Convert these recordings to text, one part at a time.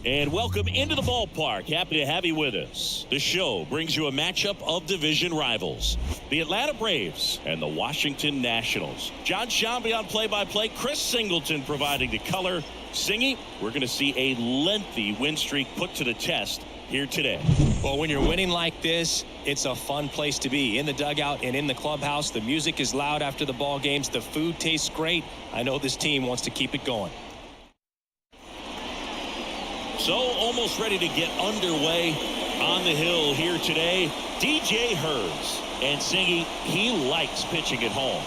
And welcome into the ballpark. Happy to have you with us. The show brings you a matchup of division rivals, the Atlanta Braves and the Washington Nationals. John Shambi on play-by-play. Chris Singleton providing the color. Singy, we're going to see a lengthy win streak put to the test here today. Well, when you're winning like this, it's a fun place to be. In the dugout and in the clubhouse, the music is loud after the ball games. The food tastes great. I know this team wants to keep it going. So almost ready to get underway on the hill here today. DJ Hurts. And Singy, he likes pitching at home.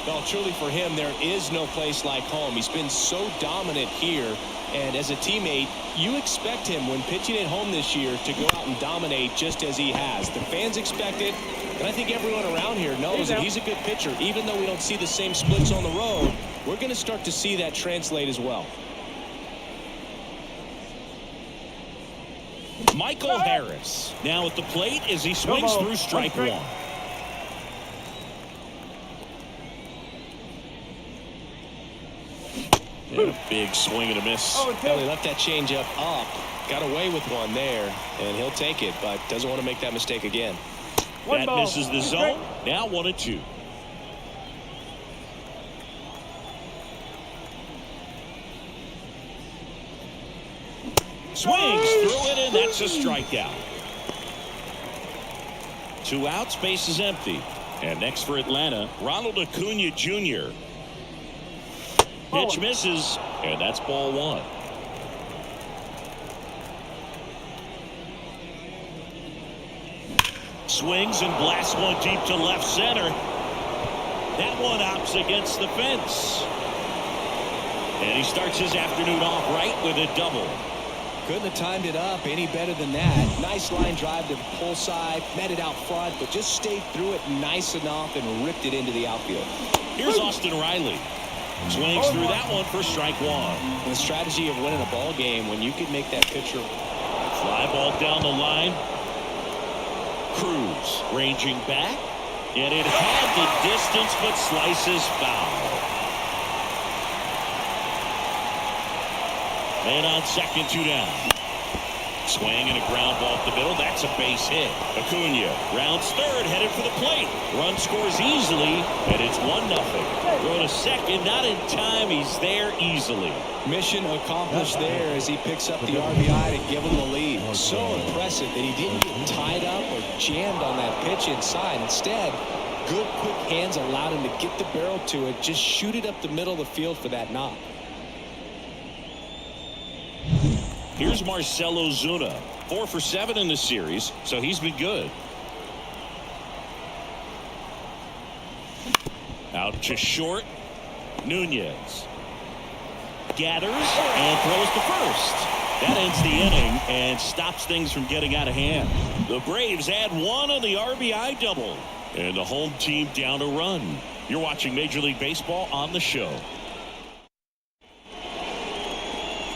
Well, truly for him, there is no place like home. He's been so dominant here. And as a teammate, you expect him when pitching at home this year to go out and dominate just as he has. The fans expect it. And I think everyone around here knows that he's a good pitcher. Even though we don't see the same splits on the road, we're going to start to see that translate as well. Michael Harris now at the plate as he swings through strike one. And a big swing and a miss. Well, he left that changeup up, got away with one there, and he'll take it, but doesn't want to make that mistake again. That misses the zone. Now 1-2. Swings through it, and that's a strikeout. 2 outs, base is empty. And next for Atlanta, Ronald Acuna Jr. Pitch misses, and that's ball 1. Swings and blasts one deep to left center. That one opts against the fence. And he starts his afternoon off right with a double. Couldn't have timed it up any better than that. Nice line drive to the pull side, met it out front, but just stayed through it nice enough and ripped it into the outfield. Here's Austin Riley. Swings through that one for strike 1. The strategy of winning a ball game when you can make that pitcher. Fly ball down the line. Cruz ranging back, and it had the distance but slices foul. Man on second, 2 down. Swing and a ground ball up the middle. That's a base hit. Acuna rounds third, headed for the plate. Run scores easily, and it's 1-0. Throw to second, not in time. He's there easily. Mission accomplished there as he picks up the RBI to give him the lead. So impressive that he didn't get tied up or jammed on that pitch inside. Instead, good quick hands allowed him to get the barrel to it, just shoot it up the middle of the field for that knock. Here's Marcell Ozuna, 4 for 7 in the series, so he's been good. Out to short. Nunez gathers and throws to first. That ends the inning and stops things from getting out of hand. The Braves add 1 on the RBI double, and the home team down a run. You're watching Major League Baseball on the show.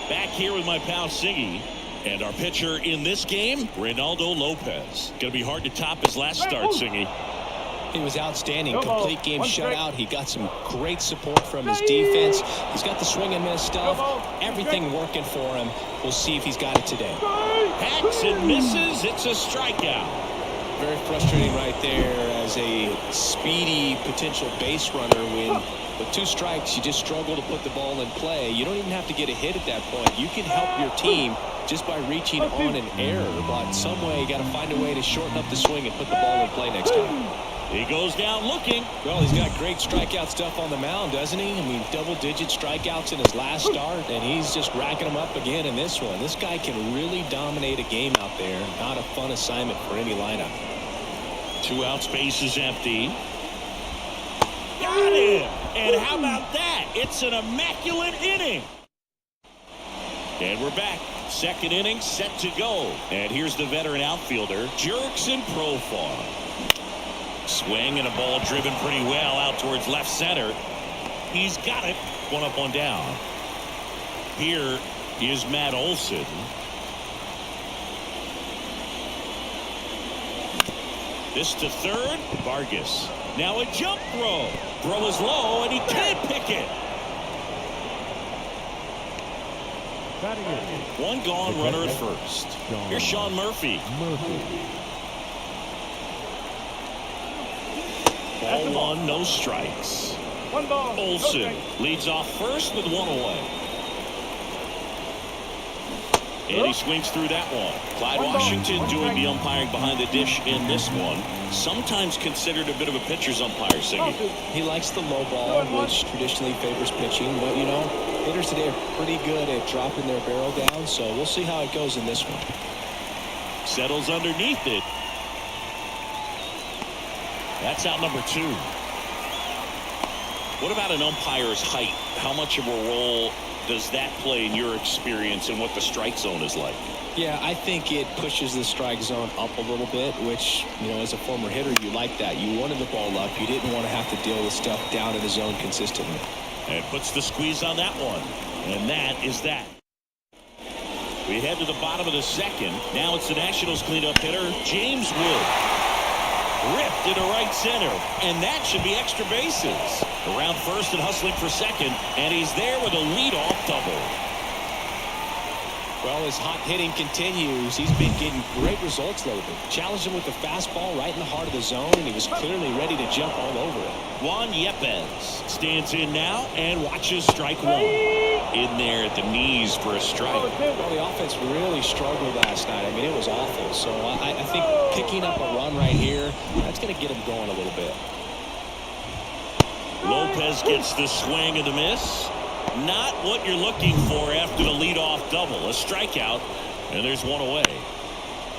Back here with my pal Singy, and our pitcher in this game, Reynaldo Lopez. Going to be hard to top his last start, Singy. He was outstanding. Complete game shutout. He got some great support from his defense. He's got the swing and miss stuff. Everything working for him. We'll see if he's got it today. Hacks and misses. It's a strikeout. Very frustrating right there as a speedy potential base runner when with 2 strikes you just struggle to put the ball in play. You don't even have to get a hit at that point. You can help your team just by reaching on an error, but some way you got to find a way to shorten up the swing and put the ball in play next time. He goes down looking. Well, he's got great strikeout stuff on the mound, doesn't he? I mean, double-digit strikeouts in his last start, and he's just racking them up again in this one. This guy can really dominate a game out there. Not a fun assignment for any lineup. 2 outs, base is empty. Got him! And how about that? It's an immaculate inning. And we're back. Second inning set to go. And here's the veteran outfielder, Jurickson Profar. Swing and a ball driven pretty well out towards left center. He's got it. 1 up, 1 down. Here is Matt Olson. This to third. Vargas. Now a jump throw. Throw is low, and he can't pick it. One gone, runner at first. Here's Sean Murphy. Ball one, no strikes. Olsen leads off first with one away. And he swings through that one. Clyde Washington doing the umpiring behind the dish in this one. Sometimes considered a bit of a pitcher's umpire, Siggy. He likes the low ball, which traditionally favors pitching. But, you know, hitters today are pretty good at dropping their barrel down. So we'll see how it goes in this one. Settles underneath it. That's out number 2. What about an umpire's height? How much of a role does that play in your experience and what the strike zone is like? Yeah, I think it pushes the strike zone up a little bit, which, you know, as a former hitter, you like that. You wanted the ball up. You didn't want to have to deal with stuff down in the zone consistently. And puts the squeeze on that one. And that is that. We head to the bottom of the second. Now it's the Nationals cleanup hitter, James Wood. Ripped into right center. And that should be extra bases. Around first and hustling for second. And he's there with a leadoff double. Well, his hot hitting continues. He's been getting great results lately. Challenged him with the fastball right in the heart of the zone, and he was clearly ready to jump all over it. Juan Yepes stands in now and watches strike one. In there at the knees for a strike. Well, the offense really struggled last night. I mean, it was awful. So I think picking up a run right here, that's going to get him going a little bit. Lopez gets the swing and the miss. Not what you're looking for after the leadoff double. A strikeout, and there's one away.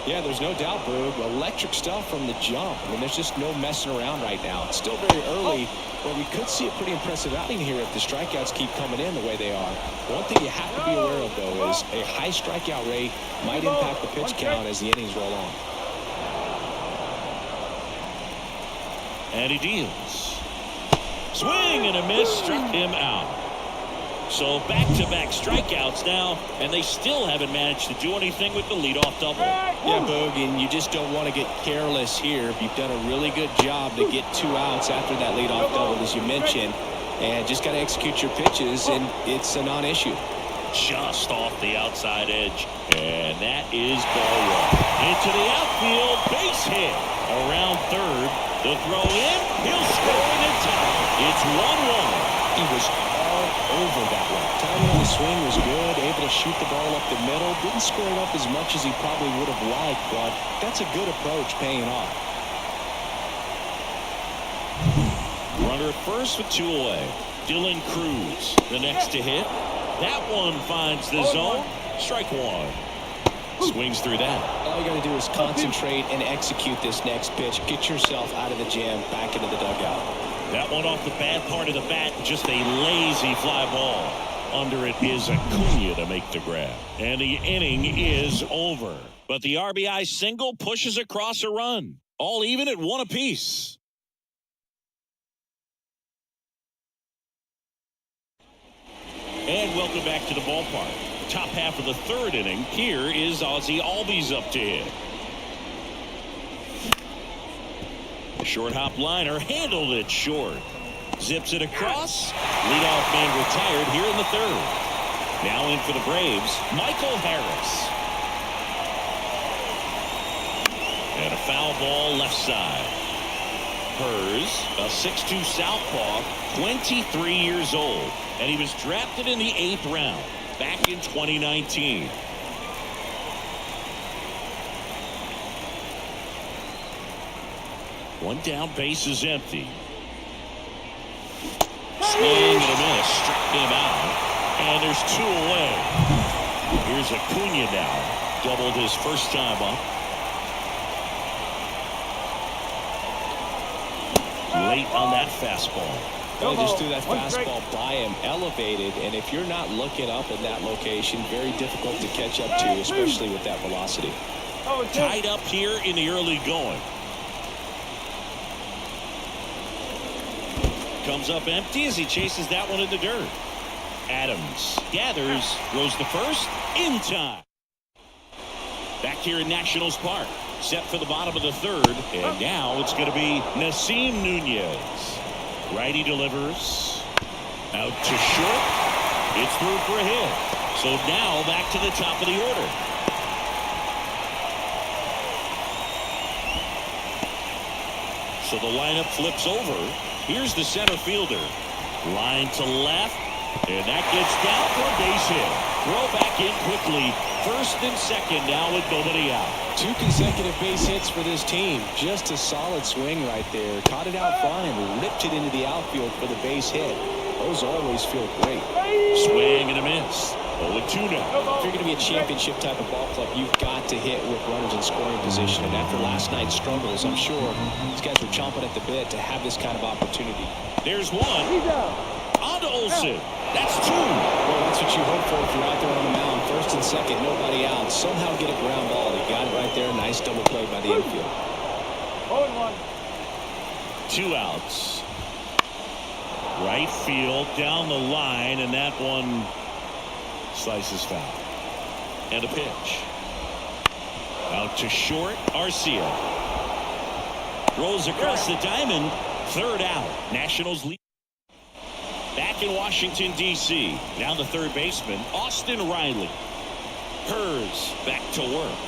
Yeah, there's no doubt, Boog. Electric stuff from the jump. I mean, there's just no messing around right now. It's still very early, but we could see a pretty impressive outing here if the strikeouts keep coming in the way they are. One thing you have to be aware of, though, is a high strikeout rate might impact the pitch count as the innings roll on. And he deals. Swing and a miss, struck him out. So back-to-back strikeouts now, and they still haven't managed to do anything with the leadoff double. Yeah, Boog, and you just don't want to get careless here. You've done a really good job to get 2 outs after that leadoff double, as you mentioned, and just got to execute your pitches, and it's a non-issue. Just off the outside edge, and that is ball one. Into the outfield, base hit. Around third, the throw in, he'll score in time. It's 1-1. He was all over that one. Timing on the swing was good, able to shoot the ball up the middle. Didn't score it up as much as he probably would have liked, but that's a good approach paying off. Runner at first with 2 away. Dylan Cruz, the next to hit. That one finds the zone. Strike one. Swings through that. All you got to do is concentrate and execute this next pitch. Get yourself out of the jam, back into the dugout. That one off the bad part of the bat, just a lazy fly ball. Under it is Acuna to make the grab. And the inning is over. But the RBI single pushes across a run. All even at 1 apiece. And welcome back to the ballpark. Top half of the 3rd inning. Here is Ozzie Albies up to hit. Short hop liner, handled it short. Zips it across. Leadoff man retired here in the 3rd. Now in for the Braves, Michael Harris. And a foul ball left side. Hers, a 6'2 southpaw, 23 years old. And he was drafted in the 8th round back in 2019. One down, base is empty. Swing and a miss, struck him out. And there's 2 away. Here's Acuna now. Doubled his first time up. Late on that fastball. Well, just threw that fastball by him, elevated, and if you're not looking up in that location, very difficult to catch up to, especially with that velocity. Tied up here in the early going. Comes up empty as he chases that one in the dirt. Adams gathers, throws the first, in time. Back here in Nationals Park, set for the bottom of the 3rd, and now it's going to be Nasim Nunez. Righty delivers, out to short. It's through for a hit. So now back to the top of the order. So the lineup flips over. Here's the center fielder. Line to left. And that gets down for a base hit. Throw back in quickly. First and second now with nobody out. 2 consecutive base hits for this team. Just a solid swing right there. Caught it out front and ripped it into the outfield for the base hit. Those always feel great. Swing and a miss. 0-2 now. If you're going to be a championship type of ball club, you've got to hit with runners in scoring position. And after last night's struggles, I'm sure these guys were chomping at the bit to have this kind of opportunity. There's one. On to Olsen. That's 2. Well, that's what you hope for if you're out there on the mound. First and second, nobody out. Somehow get a ground ball. He got it right there. Nice double play by the infield. 2 outs. Right field down the line, and that one slices foul. And a pitch. Out to short, Garcia. Rolls across the diamond. 3rd out. Nationals lead. Back in Washington, D.C. Now the third baseman, Austin Riley. Hers back to work.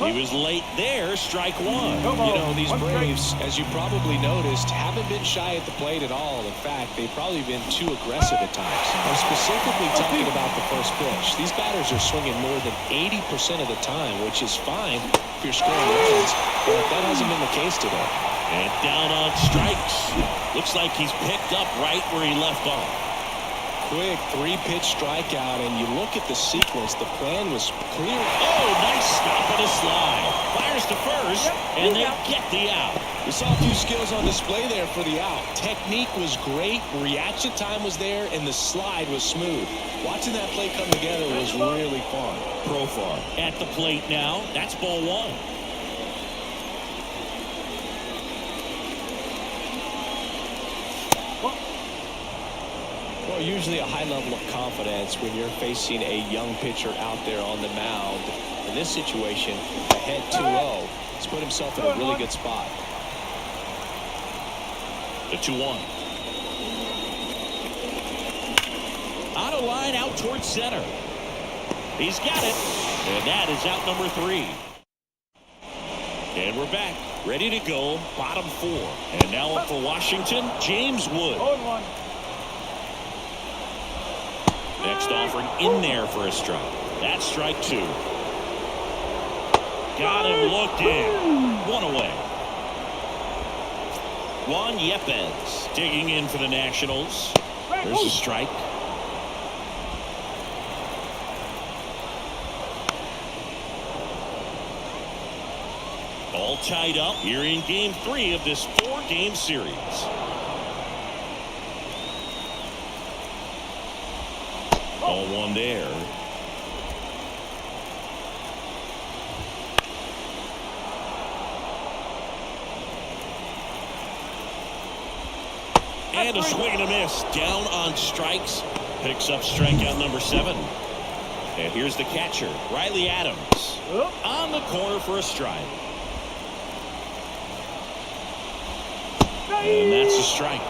He was late there, strike 1. You know, these Braves, as you probably noticed, haven't been shy at the plate at all. In fact, they've probably been too aggressive at times. I'm specifically talking about the first pitch. These batters are swinging more than 80% of the time, which is fine if you're scoring runs, but that hasn't been the case today. And down on strikes. Looks like he's picked up right where he left off. Quick 3-pitch strikeout, and you look at the sequence. The plan was clear. Oh, nice stop and a slide. Fires to first, and they get the out. We saw a few skills on display there for the out. Technique was great, reaction time was there, and the slide was smooth. Watching that play come together was really fun. Profar at the plate now. That's ball 1. Well, usually a high level of confidence when you're facing a young pitcher out there on the mound. In this situation, ahead 2-0, he's put himself in a really good spot. The 2-1. On a line out towards center. He's got it. And that is out number 3. And we're back. Ready to go. Bottom 4. And now up for Washington, James Wood. Next offering in there for a strike. That's strike 2. Got him looking. 1 away. Juan Yepez digging in for the Nationals. There's a strike. All tied up here in game 3 of this 4-game series. All 1 there. And a swing and a miss. Down on strikes. Picks up strikeout number 7. And here's the catcher, Riley Adams. On the corner for a strike. And that's a strike.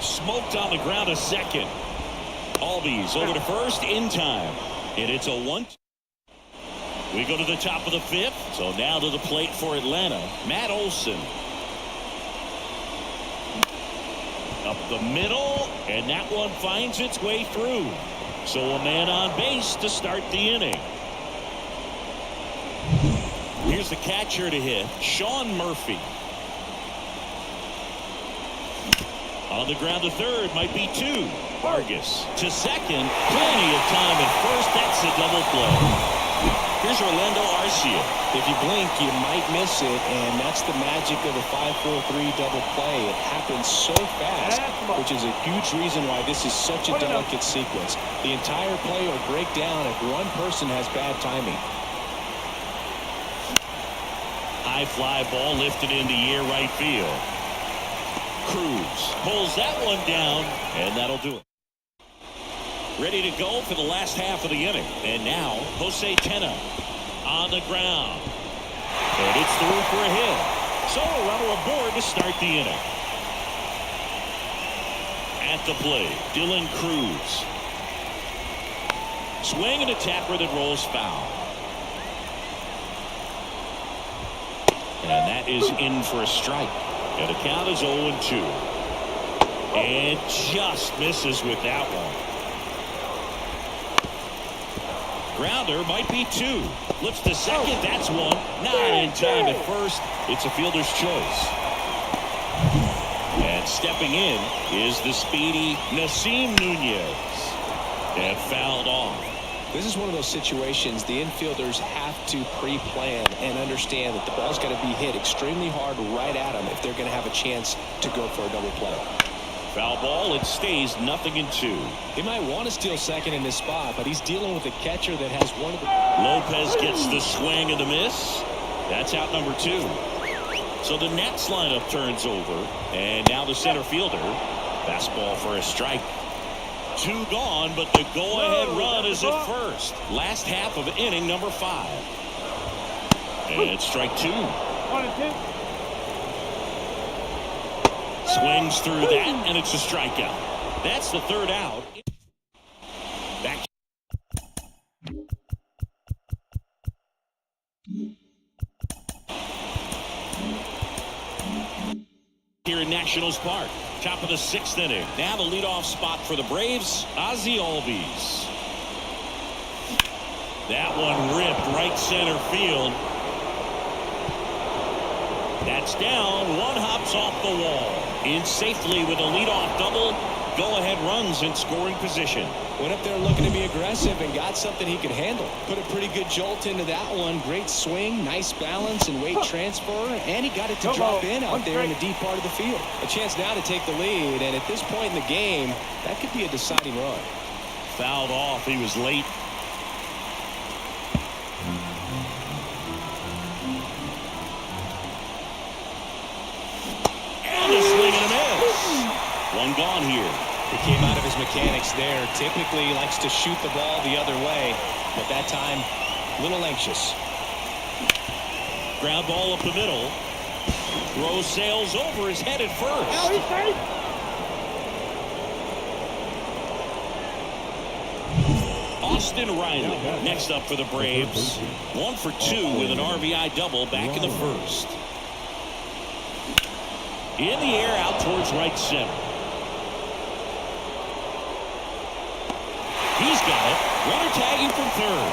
Smoked on the ground a second. Albies over to first in time. And it's a 1. We go to the top of the 5th. So now to the plate for Atlanta, Matt Olson. Up the middle, and that one finds its way through. So a man on base to start the inning. Here's the catcher to hit, Sean Murphy. On the ground to third, might be 2. Vargas to second. Plenty of time at first. That's a double play. Here's Orlando Arcia. If you blink, you might miss it, and that's the magic of the 5-4-3 double play. It happens so fast, which is a huge reason why this is such a delicate sequence. The entire play will break down if one person has bad timing. High fly ball lifted in the air right field. Cruz pulls that one down, and that'll do it. Ready to go for the last half of the inning. And now, Jose Tena on the ground. And it's through for a hit. So a runner aboard to start the inning. At the plate, Dylan Cruz. Swing and a tapper that rolls foul. And that is in for a strike. And the count is 0-2. And just misses with that one. Grounder might be 2. Flips to second. That's 1. Not in time at first. It's a fielder's choice. And stepping in is the speedy Nasim Nunez. And fouled off. This is one of those situations the infielders have to pre-plan and understand that the ball's got to be hit extremely hard right at them if they're going to have a chance to go for a double play. Foul ball. It stays 0-2. He might want to steal second in this spot, but he's dealing with a catcher that has one of the... Lopez gets the swing and the miss. That's out number 2. So the Nats lineup turns over, and now the center fielder. Fastball for a strike. 2 gone, but the go-ahead run is at first. Last half of inning number 5. And it's strike 2. Swings through that, and it's a strikeout. That's the 3rd out. Back. Here in Nationals Park. Top of the 6th inning. Now the leadoff spot for the Braves, Ozzie Albies. That one ripped right center field. That's down. One hops off the wall. In safely with a leadoff double. Go-ahead runs in scoring position. Went up there looking to be aggressive and got something he could handle. Put a pretty good jolt into that one. Great swing, nice balance and weight transfer, and he got it to drop in out there in the deep part of the field. A chance now to take the lead, and at this point in the game, that could be a deciding run. Fouled off. He was late. And a swing and a miss. One gone here. He came out of his mechanics there. Typically he likes to shoot the ball the other way, but that time a little anxious. Ground ball up the middle. Throw sails over his head at first. Austin Riley next up for the Braves. 1 for 2 with an RBI double back in the 1st. In the air out towards right center. He's got it. Runner tagging from 3rd.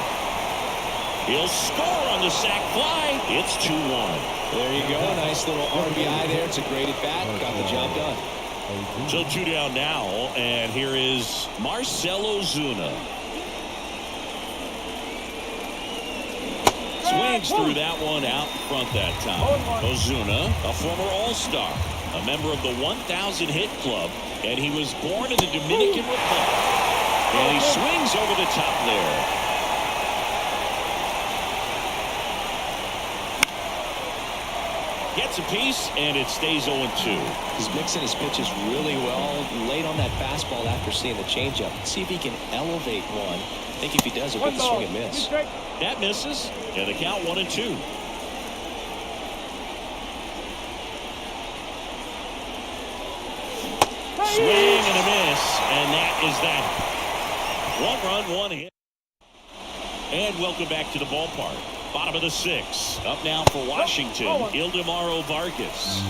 He'll score on the sac fly. It's 2-1. There you go. Nice little RBI there. It's a great at bat. Got the job done. So 2 down now, and here is Marcell Ozuna. Swings through that one out front that time. Ozuna, a former All-Star, a member of the 1,000 hit club, and he was born in the Dominican Republic. And he swings over the top there. Gets a piece, and it stays 0-2. He's mixing his pitches really well. Late on that fastball after seeing the changeup. See if he can elevate one. I think if he does, he'll get the swing and miss. That misses, and the count 1-2. Swing and a miss, and that is that. 1 run, 1 hit. And welcome back to the ballpark. Bottom of the 6th. Up now for Washington, Ildemaro Vargas.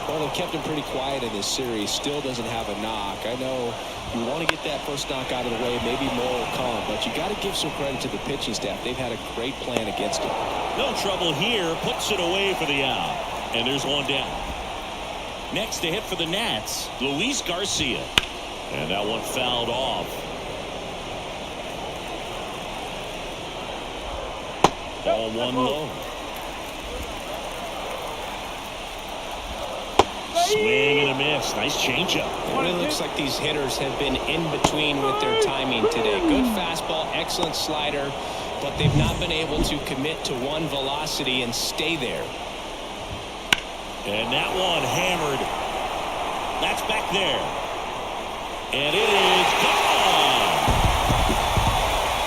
Well, they've kept him pretty quiet in this series. Still doesn't have a knock. I know you want to get that first knock out of the way. Maybe more will come. But you got to give some credit to the pitching staff. They've had a great plan against him. No trouble here. Puts it away for the out. And there's one down. Next to hit for the Nats, Luis Garcia. And that one fouled off. Ball 1 low. Swing and a miss. Nice changeup. It really looks like these hitters have been in between with their timing today. Good fastball, excellent slider, but they've not been able to commit to one velocity and stay there. And that one hammered. That's back there. And it is gone.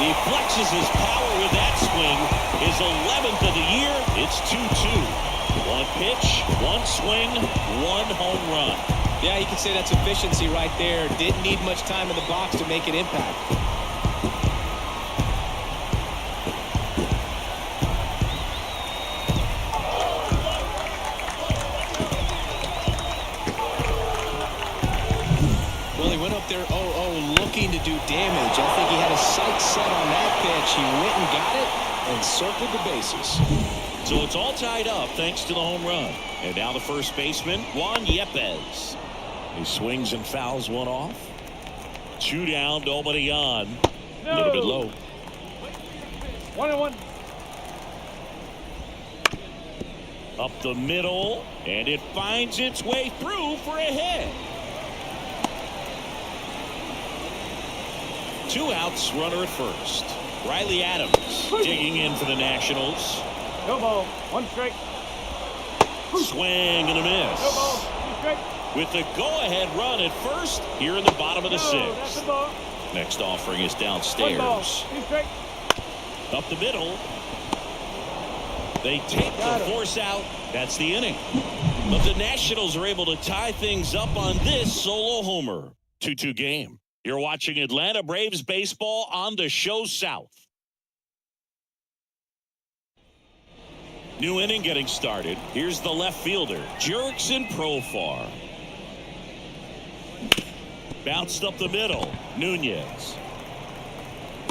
He flexes his power with that swing. His 11th of the year. It's 2-2. One pitch, one swing, one home run. Yeah, you can say that's efficiency right there. Didn't need much time in the box to make an impact. Well, he went up there 0-0 looking to do damage. I think he had his sights set on that pitch. He went and got it and circled the bases. So it's all tied up thanks to the home run. And now the first baseman, Juan Yepes. He swings and fouls one off. 2 down, nobody on. A little bit low. 1-1. Up the middle, and it finds its way through for a hit. 2 outs, runner at first. Riley Adams digging in for the Nationals. No ball. 1 strike. Swing and a miss. No ball. 2 strike. With the go-ahead run at first here in the bottom of the That's sixth. the ball. Next offering is 1 ball. downstairs. 2 strike. Up the middle. They take the force out. That's the inning. But the Nationals are able to tie things up on this solo homer. 2-2 game. You're watching Atlanta Braves baseball on the Show South. New inning getting started. Here's the left fielder, Jurickson Profar. Bounced up the middle, Nunez.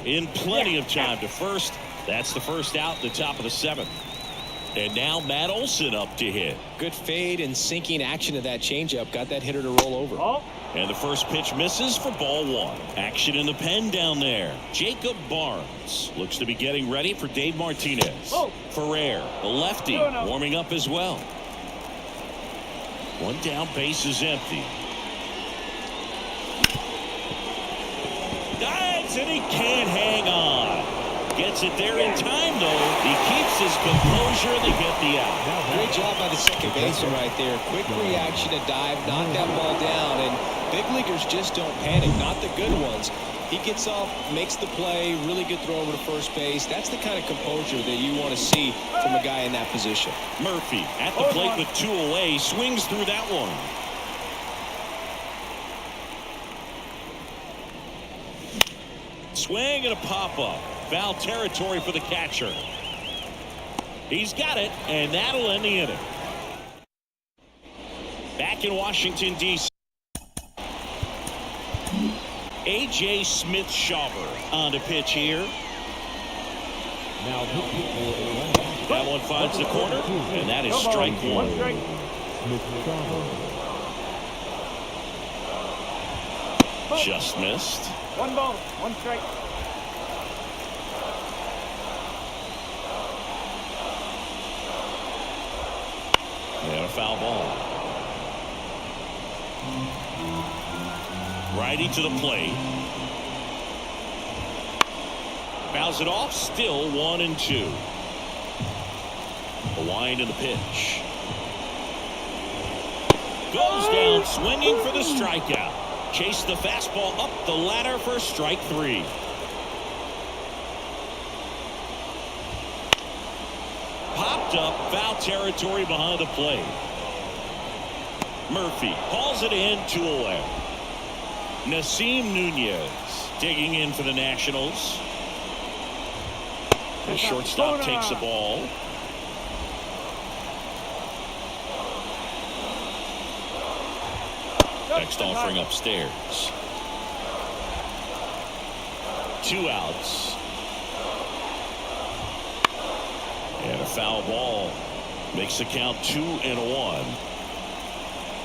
In plenty of time to first. That's the first out, the top of the 7th. And now Matt Olson up to hit. Good fade and sinking action of that changeup. Got that hitter to roll over. Ball. And the first pitch misses for ball 1. Action in the pen down there. Jacob Barnes looks to be getting ready for Dave Martinez. Oh. Ferrer, the lefty, No. warming up as well. 1 down, base is empty. Dives and he can't hang on. Gets it there in time though. He keeps his composure and they get the out. Great job by the second baseman right there. Quick reaction to dive, knock that ball down, and big leaguers just don't panic, not the good ones. He gets up, makes the play, really good throw over to first base. That's the kind of composure that you want to see from a guy in that position. Murphy at the plate with 2 away, swings through that one. Swing and a pop-up. Foul territory for the catcher. He's got it, and that'll end the inning. Back in Washington, D.C. A.J. Smith-Shawver on to pitch here. That one finds the corner, and that is strike 1. 1 strike. Just missed. 1 ball. 1 strike. And a foul ball. Righty to the plate. Fouls it off. Still 1-2. The wind and the pitch. Goes down swinging for the strikeout. Chase the fastball up the ladder for strike 3. Popped up, foul territory behind the plate. Murphy hauls it in, 2 away. Nasim Nunez digging in for the Nationals. The shortstop takes the ball. Next offering upstairs. 2 outs. And a foul ball. Makes the count 2-1.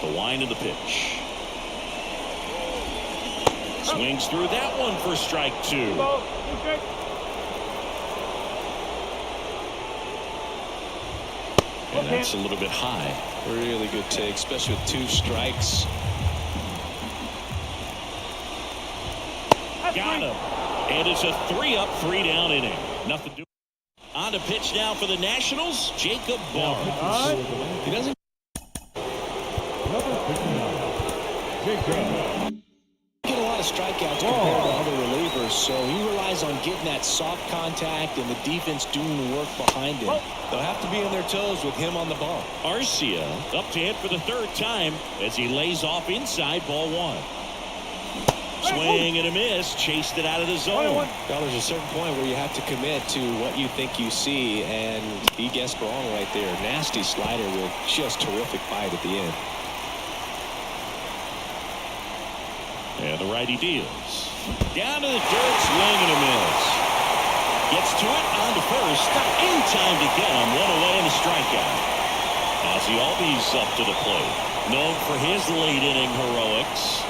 The wind of the pitch. Swings through that one for strike 2. And that's a little bit high. Really good take, especially with 2 strikes. Got him. And it's a 3-up, 3-down inning. Nothing to do. On to pitch now for the Nationals, Jacob Barnes. He doesn't. Get a lot of strikeouts compared to other relievers, so he relies on getting that soft contact and the defense doing the work behind him. They'll have to be on their toes with him on the ball. Garcia up to hit for the third time as he lays off inside, ball one. Swing and a miss, chased it out of the zone. Well, there's a certain point where you have to commit to what you think you see, and he guessed wrong right there. Nasty slider with just terrific bite at the end. And the righty deals. Down to the dirt, swing and a miss. Gets to it, on to first, in time to get him, one away in the strikeout. Ozzie Albies up to the plate, known for his late inning heroics.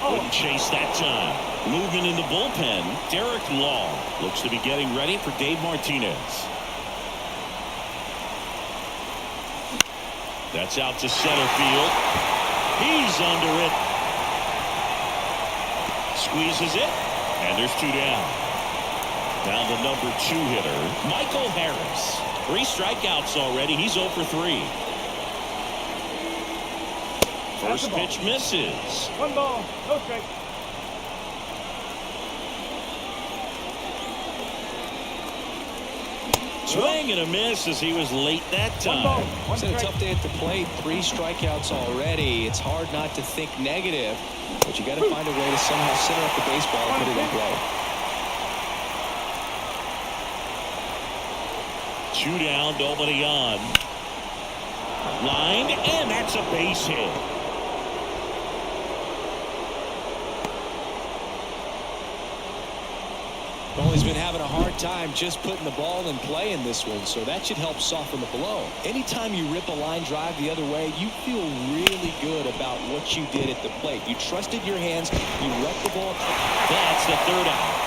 Wouldn't chase that time. Movement in the bullpen. Derek Long looks to be getting ready for Dave Martinez. That's out to center field. He's under it. Squeezes it. And there's two down. Now the number 2 hitter, Michael Harris. 3 strikeouts already. He's 0 for 3. First pitch misses. 1 ball, no strike. Swing and a miss as he was late that time. 1 ball, 1 It's been a strike. tough day at the plate. 3 strikeouts already. It's hard not to think negative, but you got to find a way to somehow center up the baseball and put it in play. 2 down, nobody on. Lined, and that's a base hit. Well, he's been having a hard time just putting the ball in play in this one, so that should help soften the blow. Anytime you rip a line drive the other way, you feel really good about what you did at the plate. You trusted your hands, you let the ball. That's the 3rd out.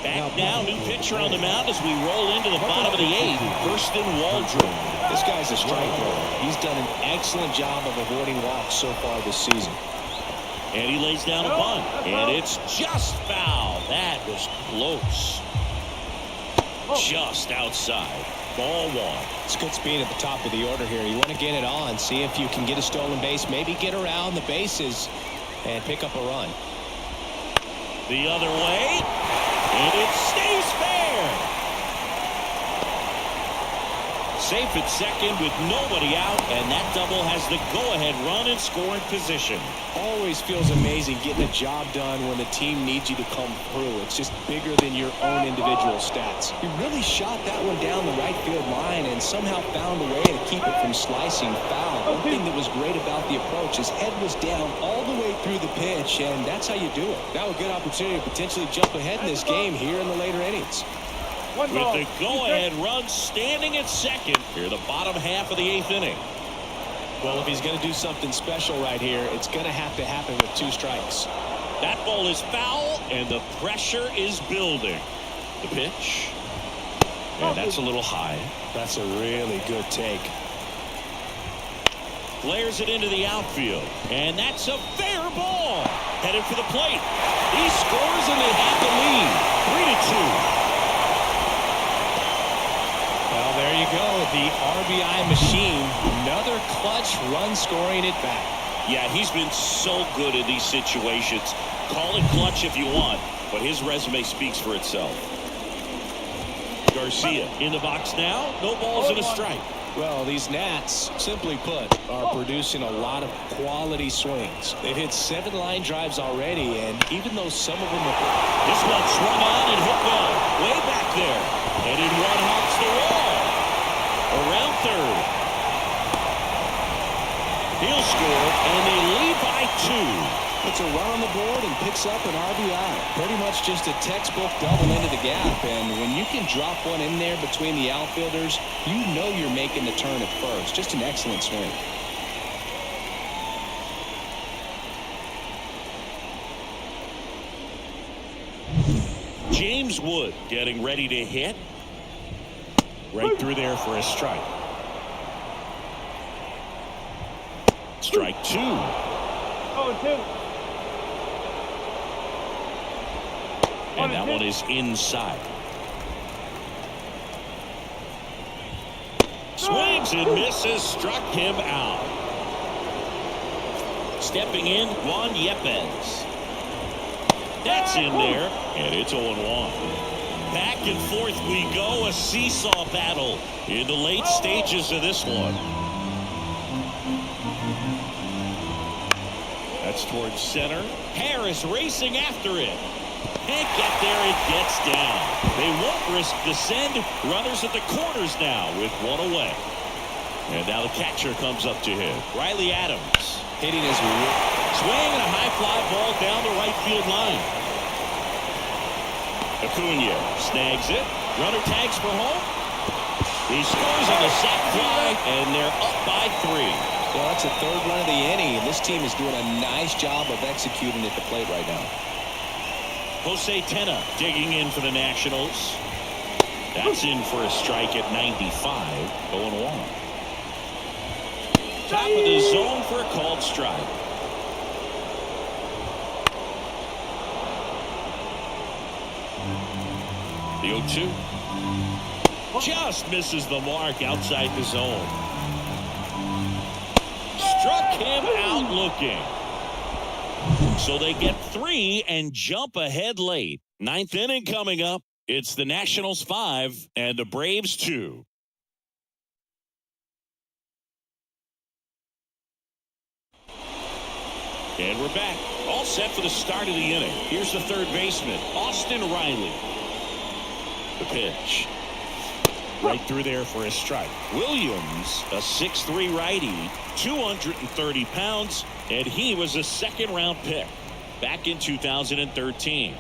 Back now, new pitcher on the mound as we roll into the bottom of the 8th. Hurston Waldron. This guy's a strike thrower. He's done an excellent job of avoiding walks so far this season. And he lays down a bunt. And it's just foul. That was close. Just outside. Ball 1. It's good speed at the top of the order here. You want to get it on, see if you can get a stolen base, maybe get around the bases and pick up a run. The other way. And it stays fair. Safe at second with nobody out, and that double has the go-ahead run in scoring position. Always feels amazing getting a job done when the team needs you to come through. It's just bigger than your own individual stats. He really shot that one down the right field line and somehow found a way to keep it from slicing foul. One thing that was great about the approach, his head was down all the way through the pitch, and that's how you do it. That was a good opportunity to potentially jump ahead in this game here in the later innings. With the go-ahead run standing at second here, the bottom half of the 8th inning. Well, if he's going to do something special right here, it's going to have to happen with 2 strikes. That ball is foul, and the pressure is building. The pitch. And that's a little high. That's a really good take. Flares it into the outfield. And that's a fair ball. Headed for the plate. He scores, and they have the lead. 3-2. Well, there you go. The RBI machine. Another clutch run scoring it back. Yeah, he's been so good in these situations. Call it clutch if you want, but his resume speaks for itself. Garcia in the box now. No balls and a strike. Well, these Nats, simply put, are producing a lot of quality swings. They've hit 7 line drives already, and even though some of them are... This one swung on and hit well. Way back there. And in one hops the wall. Around third. He'll score, and they lead by 2. Puts a run on the board and picks up an RBI. Pretty much just a textbook double into the gap. And when you can drop one in there between the outfielders, you know you're making the turn at first. Just an excellent swing. James Wood getting ready to hit. Right through there for a strike. Strike 2. 0-2. And that one is inside. Swings and misses, struck him out. Stepping in, Juan Yepez. That's in there, and it's 0-1. Back and forth we go, a seesaw battle in the late stages of this one. That's towards center. Harris racing after it. Can't get there, it gets down. They won't risk the send. Runners at the corners now with one away. And now the catcher comes up to him. Riley Adams hitting his swing and a high fly ball down the right field line. Acuna snags it. Runner tags for home. He scores on the sac fly, and they're up by 3. Well, that's the 3rd run of the inning, and this team is doing a nice job of executing at the plate right now. Jose Tena digging in for the Nationals. That's in for a strike at 95. 0-1. Top of the zone for a called strike. The 0-2. Just misses the mark outside the zone. Struck him out looking. So they get 3 and jump ahead late. 9th inning coming up. It's the Nationals 5 and the Braves 2. And we're back. All set for the start of the inning. Here's the third baseman, Austin Riley. The pitch. Right through there for a strike. Williams, a 6'3" righty, 230 pounds, and he was a 2nd-round pick back in 2013.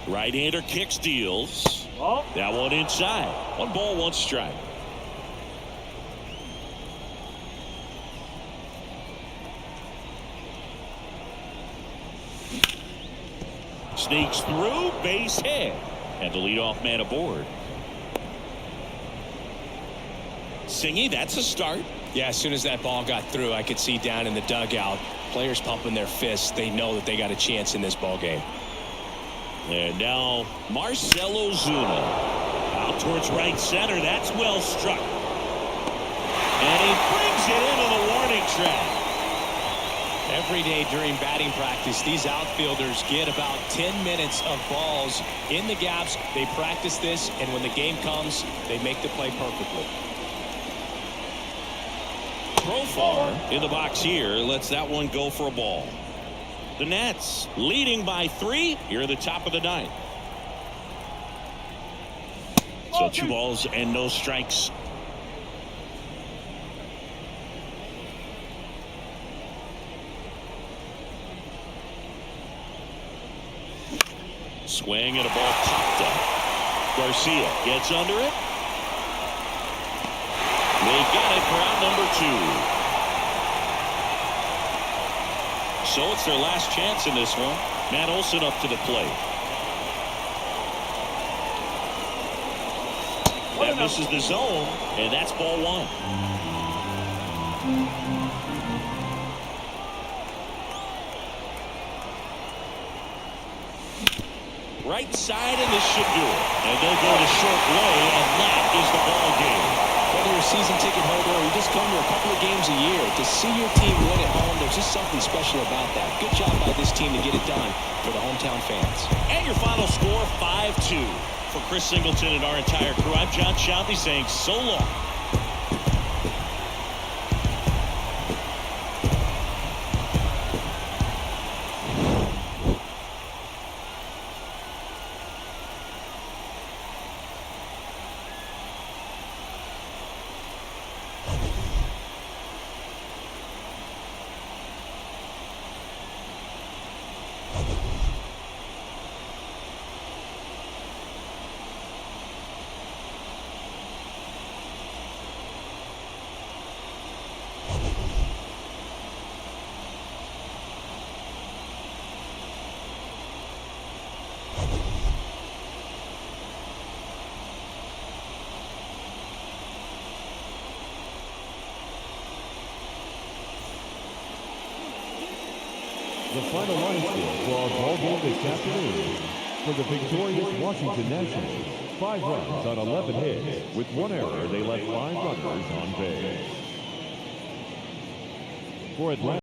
Right-hander kick steals. That one inside. 1 ball, 1 strike. Sneaks through, base hit, and the leadoff man aboard. Singy, that's a start. Yeah, as soon as that ball got through, I could see down in the dugout, players pumping their fists. They know that they got a chance in this ball game. And now Marcell Ozuna out towards right center. That's well struck. And he brings it into the warning track. Every day during batting practice, these outfielders get about 10 minutes of balls in the gaps. They practice this, and when the game comes, they make the play perfectly. Profar in the box here lets that one go for a ball. The Nats leading by 3 here at the top of the 9th. So 2 balls and no strikes. Swing and a ball popped up. Garcia gets under it. They got it for out number 2. So it's their last chance in this one. Matt Olson up to the plate. That misses the zone, and that's ball 1. Right side, and this should do it. And they'll go the short way, and that is the ball game. Whether you're a season ticket holder or you just come to a couple of games a year, to see your team win at home, there's just something special about that. Good job by this team to get it done for the hometown fans. And your final score, 5-2. For Chris Singleton and our entire crew, I'm John Shelby saying so long. The final line score for our ball game this afternoon. For the victorious Washington Nationals, 5 runs on 11 hits. With 1 error, they left 5 runners on base. For Atlanta.